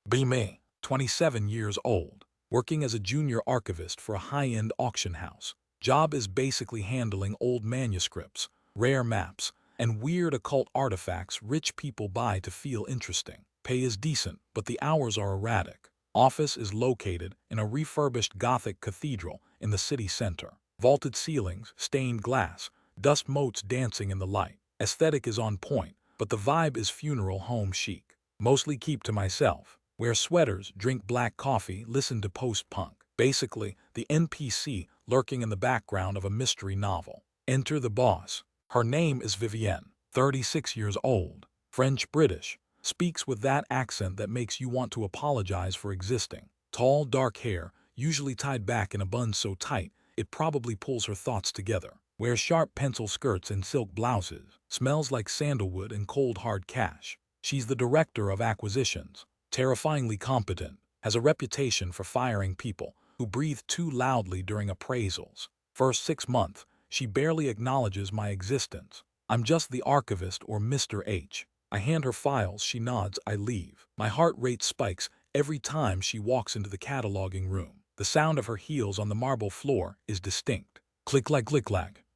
Be me, 27 years old, working as a junior archivist for a high-end auction house. Job is basically handling old manuscripts, rare maps, and weird occult artifacts rich people buy to feel interesting. Pay is decent, but the hours are erratic. Office is located in a refurbished Gothic cathedral in the city center. Vaulted ceilings, stained glass, dust motes dancing in the light. Aesthetic is on point, but the vibe is funeral home chic. Mostly keep to myself. Wear sweaters, drink black coffee, listen to post-punk. Basically, the NPC lurking in the background of a mystery novel. Enter the boss. Her name is Vivienne, 36 years old, French-British, speaks with that accent that makes you want to apologize for existing. Tall, dark hair, usually tied back in a bun so tight, it probably pulls her thoughts together. Wears sharp pencil skirts and silk blouses. Smells like sandalwood and cold hard cash. She's the director of acquisitions. Terrifyingly competent, has a reputation for firing people who breathe too loudly during appraisals. First 6 months, she barely acknowledges my existence. I'm just the archivist or Mr. H. I hand her files, she nods, I leave. My heart rate spikes every time she walks into the cataloging room. The sound of her heels on the marble floor is distinct. Click-like,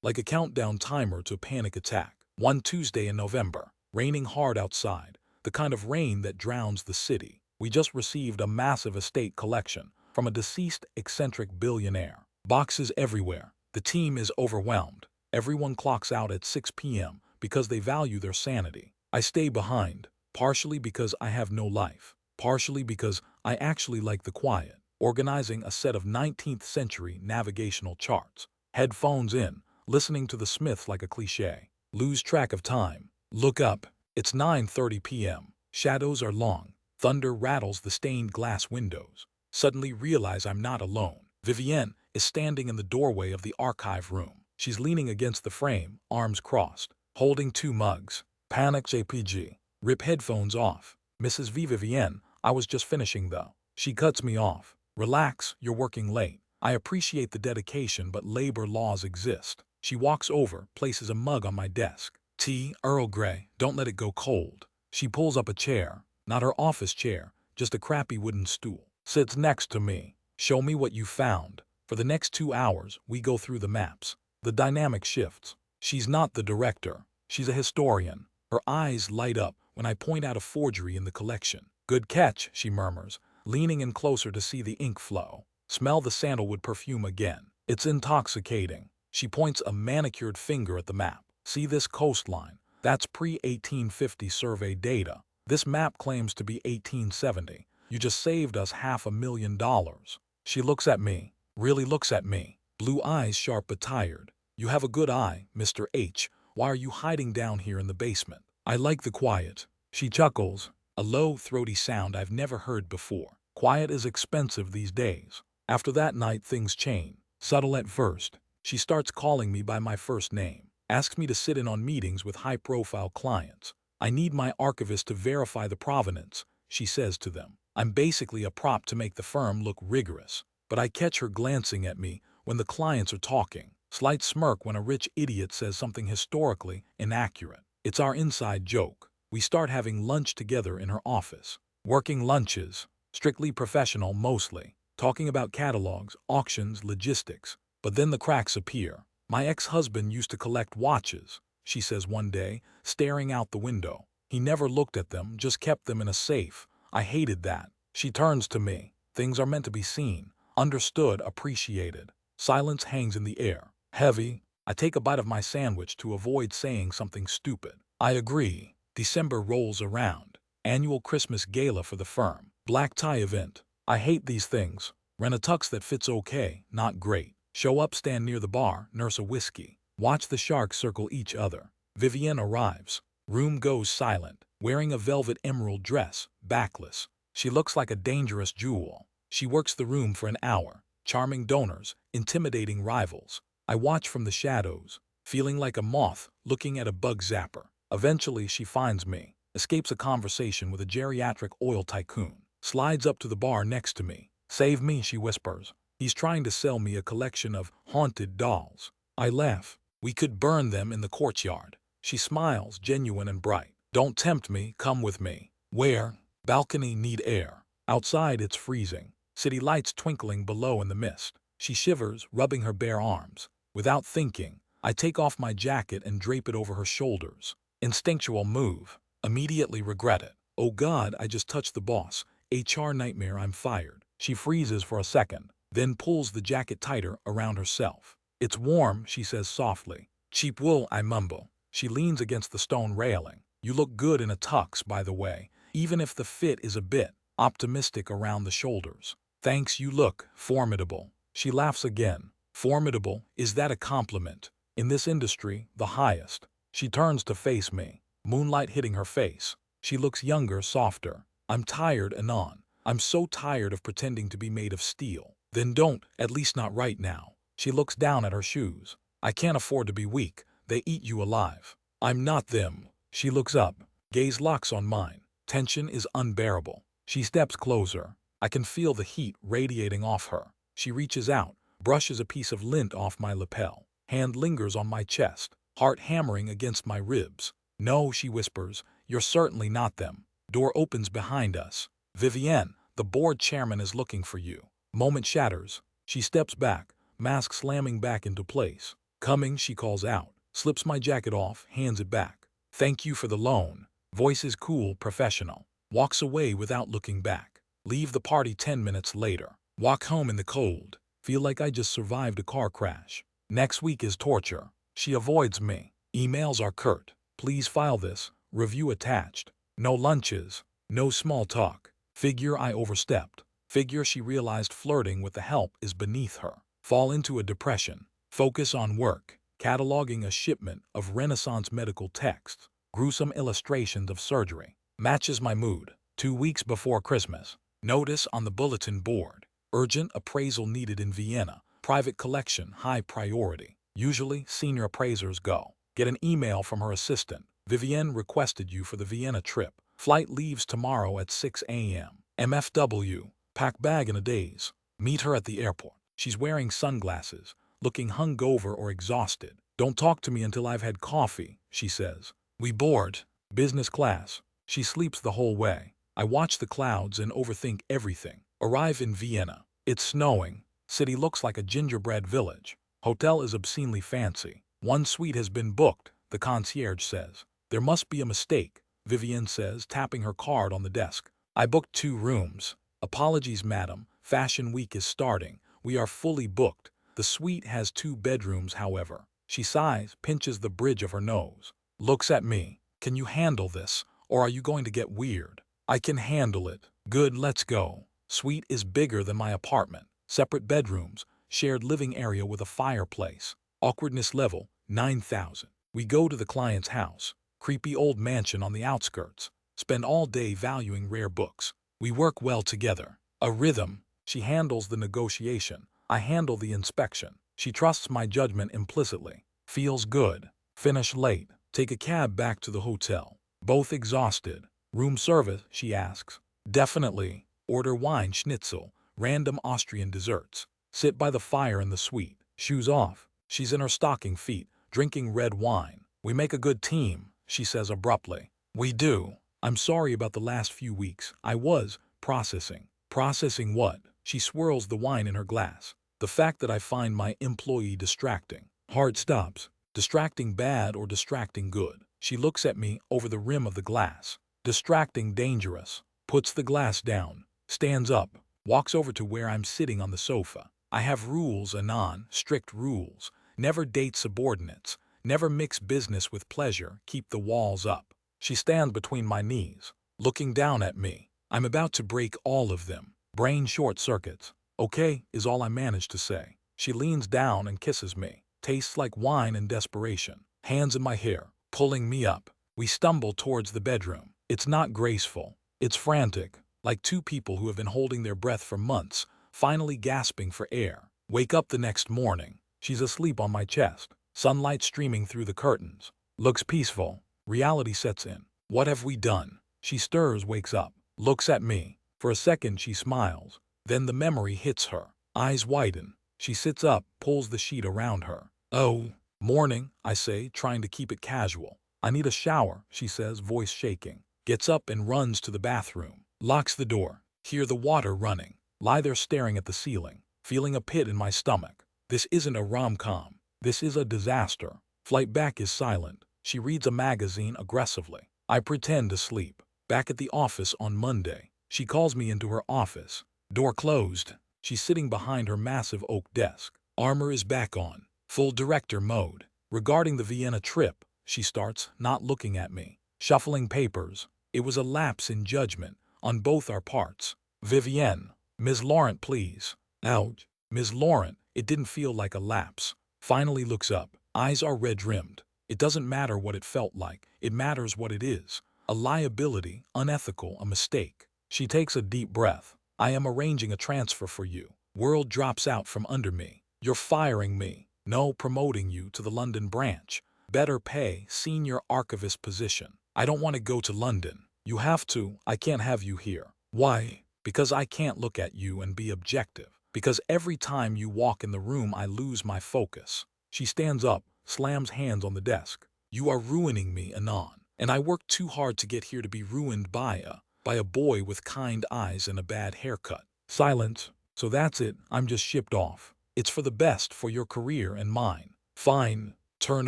like a countdown timer to a panic attack. One Tuesday in November, raining hard outside. The kind of rain that drowns the city. We just received a massive estate collection from a deceased eccentric billionaire. Boxes everywhere. The team is overwhelmed. Everyone clocks out at 6 p.m. because they value their sanity. I stay behind, partially because I have no life, partially because I actually like the quiet. Organizing a set of 19th century navigational charts. Headphones in, listening to the Smiths like a cliché. Lose track of time. Look up. It's 9:30 p.m. Shadows are long. Thunder rattles the stained glass windows. Suddenly realize I'm not alone. Vivienne is standing in the doorway of the archive room. She's leaning against the frame, arms crossed, holding 2 mugs. Panic JPG. Rip headphones off. Mrs. V. Vivienne, I was just finishing though. She cuts me off. Relax, you're working late. I appreciate the dedication, but labor laws exist. She walks over, places a mug on my desk. Tea, Earl Grey, don't let it go cold. She pulls up a chair, not her office chair, just a crappy wooden stool. Sits next to me. Show me what you found. For the next 2 hours, we go through the maps. The dynamic shifts. She's not the director. She's a historian. Her eyes light up when I point out a forgery in the collection. Good catch, she murmurs, leaning in closer to see the ink flow. Smell the sandalwood perfume again. It's intoxicating. She points a manicured finger at the map. See this coastline? That's pre-1850 survey data. This map claims to be 1870. You just saved us $500,000. She looks at me, really looks at me. Blue eyes sharp but tired. You have a good eye, Mr. H. Why are you hiding down here in the basement? I like the quiet. She chuckles, a low, throaty sound I've never heard before. Quiet is expensive these days. After that night, things change. Subtle at first. She starts calling me by my first name. Asks me to sit in on meetings with high-profile clients. I need my archivist to verify the provenance, she says to them. I'm basically a prop to make the firm look rigorous. But I catch her glancing at me when the clients are talking. Slight smirk when a rich idiot says something historically inaccurate. It's our inside joke. We start having lunch together in her office. Working lunches. Strictly professional mostly. Talking about catalogs, auctions, logistics. But then the cracks appear. My ex-husband used to collect watches, she says one day, staring out the window. He never looked at them, just kept them in a safe. I hated that. She turns to me. Things are meant to be seen, understood, appreciated. Silence hangs in the air. Heavy. I take a bite of my sandwich to avoid saying something stupid. I agree. December rolls around. Annual Christmas gala for the firm. Black tie event. I hate these things. Rent a tux that fits okay, not great. Show up, stand near the bar, nurse a whiskey. Watch the sharks circle each other. Vivienne arrives. Room goes silent. Wearing a velvet emerald dress, backless. She looks like a dangerous jewel. She works the room for an hour. Charming donors, intimidating rivals. I watch from the shadows, feeling like a moth looking at a bug zapper. Eventually, she finds me, escapes a conversation with a geriatric oil tycoon, slides up to the bar next to me. Save me, she whispers. He's trying to sell me a collection of haunted dolls. I laugh. We could burn them in the courtyard. She smiles, genuine and bright. Don't tempt me, come with me. Where? Balcony, need air. Outside it's freezing, city lights twinkling below in the mist. She shivers, rubbing her bare arms. Without thinking, I take off my jacket and drape it over her shoulders. Instinctual move. Immediately regret it. Oh God, I just touched the boss. HR nightmare, I'm fired. She freezes for a second, then pulls the jacket tighter around herself. It's warm, she says softly. Cheap wool, I mumble. She leans against the stone railing. You look good in a tux, by the way, even if the fit is a bit optimistic around the shoulders. Thanks, you look formidable. She laughs again. Formidable, is that a compliment? In this industry, the highest. She turns to face me, moonlight hitting her face. She looks younger, softer. I'm tired, Anon. I'm so tired of pretending to be made of steel. Then don't, at least not right now. She looks down at her shoes. I can't afford to be weak. They eat you alive. I'm not them. She looks up. Gaze locks on mine. Tension is unbearable. She steps closer. I can feel the heat radiating off her. She reaches out, brushes a piece of lint off my lapel. Hand lingers on my chest, heart hammering against my ribs. No, she whispers, you're certainly not them. Door opens behind us. Vivienne, the board chairman is looking for you. Moment shatters. She steps back, mask slamming back into place. Coming, she calls out, slips my jacket off, hands it back. Thank you for the loan. Voice is cool, professional. Walks away without looking back. Leave the party 10 minutes later. Walk home in the cold. Feel like I just survived a car crash. Next week is torture. She avoids me. Emails are curt. Please file this. Review attached. No lunches. No small talk. Figure I overstepped. Figure she realized flirting with the help is beneath her. Fall into a depression. Focus on work. Cataloging a shipment of Renaissance medical texts. Gruesome illustrations of surgery. Matches my mood. 2 weeks before Christmas. Notice on the bulletin board. Urgent appraisal needed in Vienna. Private collection, high priority. Usually, senior appraisers go. Get an email from her assistant. Vivienne requested you for the Vienna trip. Flight leaves tomorrow at 6 a.m. MFW. Pack bag in a daze. Meet her at the airport. She's wearing sunglasses, looking hungover or exhausted. Don't talk to me until I've had coffee, she says. We board. Business class. She sleeps the whole way. I watch the clouds and overthink everything. Arrive in Vienna. It's snowing. City looks like a gingerbread village. Hotel is obscenely fancy. One suite has been booked, the concierge says. There must be a mistake, Vivienne says, tapping her card on the desk. I booked 2 rooms. Apologies, madam. Fashion week is starting. We are fully booked. The suite has 2 bedrooms, however. She sighs, pinches the bridge of her nose. Looks at me. Can you handle this, or are you going to get weird? I can handle it. Good, let's go. Suite is bigger than my apartment. Separate bedrooms, shared living area with a fireplace. Awkwardness level, 9,000. We go to the client's house. Creepy old mansion on the outskirts. Spend all day valuing rare books. We work well together. A rhythm. She handles the negotiation. I handle the inspection. She trusts my judgment implicitly. Feels good. Finish late. Take a cab back to the hotel. Both exhausted. Room service, she asks. Definitely. Order wine schnitzel, random Austrian desserts. Sit by the fire in the suite. Shoes off. She's in her stocking feet, drinking red wine. We make a good team, she says abruptly. We do. I'm sorry about the last few weeks. I was processing. Processing what? She swirls the wine in her glass. The fact that I find my employee distracting. Heart stops. Distracting bad or distracting good? She looks at me over the rim of the glass. Distracting dangerous. Puts the glass down. Stands up. Walks over to where I'm sitting on the sofa. I have rules, Anon, strict rules. Never date subordinates. Never mix business with pleasure. Keep the walls up. She stands between my knees, looking down at me. I'm about to break all of them. Brain short circuits. Okay, is all I manage to say. She leans down and kisses me. Tastes like wine and desperation. Hands in my hair, pulling me up. We stumble towards the bedroom. It's not graceful. It's frantic, like 2 people who have been holding their breath for months, finally gasping for air. Wake up the next morning. She's asleep on my chest. Sunlight streaming through the curtains. Looks peaceful. Reality sets in. What have we done? She stirs, wakes up, looks at me. For a second she smiles. Then the memory hits her. Eyes widen. She sits up, pulls the sheet around her. Oh, morning, I say, trying to keep it casual. I need a shower, she says, voice shaking. Gets up and runs to the bathroom. Locks the door. Hear the water running. Lie there staring at the ceiling, feeling a pit in my stomach. This isn't a rom-com. This is a disaster. Flight back is silent. She reads a magazine aggressively. I pretend to sleep. Back at the office on Monday, she calls me into her office. Door closed. She's sitting behind her massive oak desk. Armor is back on. Full director mode. Regarding the Vienna trip, she starts, not looking at me. Shuffling papers. It was a lapse in judgment on both our parts. Vivienne. Ms. Laurent, please. Ouch. Ms. Laurent, it didn't feel like a lapse. Finally looks up. Eyes are red-rimmed. It doesn't matter what it felt like. It matters what it is. A liability, unethical, a mistake. She takes a deep breath. I am arranging a transfer for you. World drops out from under me. You're firing me. No, promoting you to the London branch. Better pay, senior archivist position. I don't want to go to London. You have to. I can't have you here. Why? Because I can't look at you and be objective. Because every time you walk in the room, I lose my focus. She stands up, slams hands on the desk. You are ruining me, Anon. And I worked too hard to get here to be ruined by a boy with kind eyes and a bad haircut. Silence. So that's it. I'm just shipped off. It's for the best for your career and mine. Fine. Turn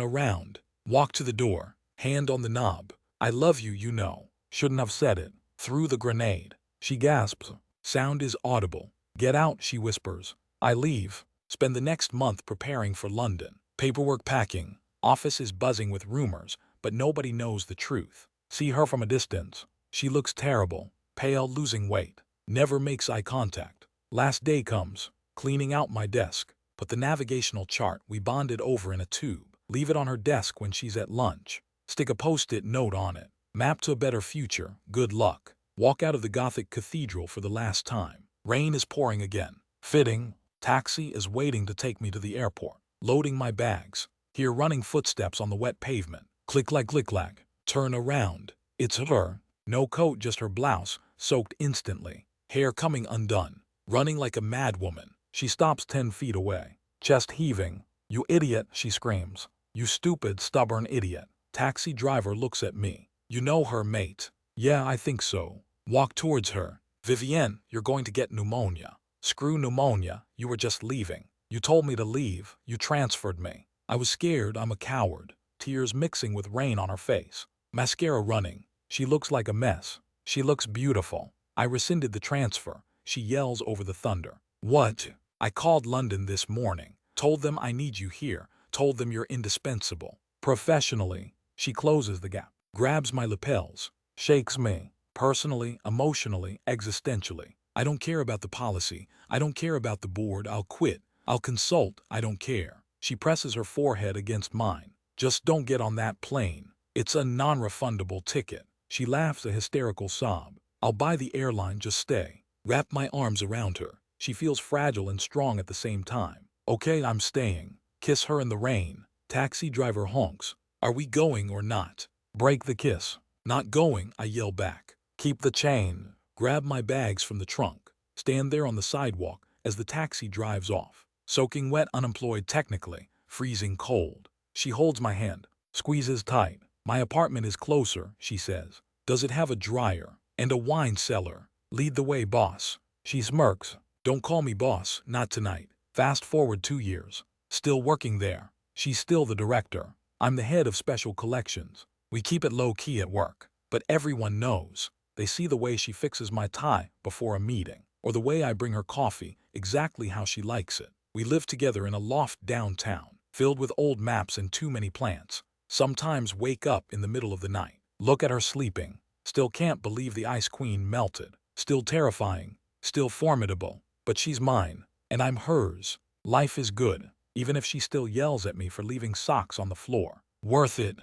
around. Walk to the door. Hand on the knob. I love you, you know. Shouldn't have said it. Threw the grenade. She gasps. Sound is audible. Get out, she whispers. I leave. Spend the next month preparing for London. Paperwork packing. Office is buzzing with rumors, but nobody knows the truth. See her from a distance. She looks terrible. Pale, losing weight. Never makes eye contact. Last day comes. Cleaning out my desk. Put the navigational chart we bonded over in a tube. Leave it on her desk when she's at lunch. Stick a post-it note on it. Map to a better future. Good luck. Walk out of the Gothic cathedral for the last time. Rain is pouring again. Fitting. Taxi is waiting to take me to the airport. Loading my bags. Hear running footsteps on the wet pavement. Click-clack. Turn around. It's her. No coat, just her blouse, soaked instantly. Hair coming undone. Running like a madwoman. She stops 10 feet away. Chest heaving. You idiot, she screams. You stupid, stubborn idiot. Taxi driver looks at me. You know her, mate. Yeah, I think so. Walk towards her. Vivienne, you're going to get pneumonia. Screw pneumonia, you were just leaving. You told me to leave. You transferred me. I was scared. I'm a coward. Tears mixing with rain on her face. Mascara running. She looks like a mess. She looks beautiful. I rescinded the transfer. She yells over the thunder. What? I called London this morning. Told them I need you here. Told them you're indispensable. Professionally. She closes the gap. Grabs my lapels. Shakes me. Personally, emotionally, existentially. I don't care about the policy. I don't care about the board. I'll quit. I'll consult. I don't care. She presses her forehead against mine. Just don't get on that plane. It's a non-refundable ticket. She laughs a hysterical sob. I'll buy the airline, just stay. Wrap my arms around her. She feels fragile and strong at the same time. Okay, I'm staying. Kiss her in the rain. Taxi driver honks. Are we going or not? Break the kiss. Not going, I yell back. Keep the chain. Grab my bags from the trunk. Stand there on the sidewalk as the taxi drives off. Soaking wet, unemployed technically, freezing cold. She holds my hand, squeezes tight. My apartment is closer, she says. Does it have a dryer and a wine cellar? Lead the way, boss. She smirks. Don't call me boss, not tonight. Fast forward 2 years. Still working there. She's still the director. I'm the head of special collections. We keep it low-key at work. But everyone knows. They see the way she fixes my tie before a meeting, or the way I bring her coffee exactly how she likes it. We live together in a loft downtown, filled with old maps and too many plants. Sometimes wake up in the middle of the night. Look at her sleeping. Still can't believe the Ice Queen melted. Still terrifying. Still formidable. But she's mine, and I'm hers. Life is good, even if she still yells at me for leaving socks on the floor. Worth it.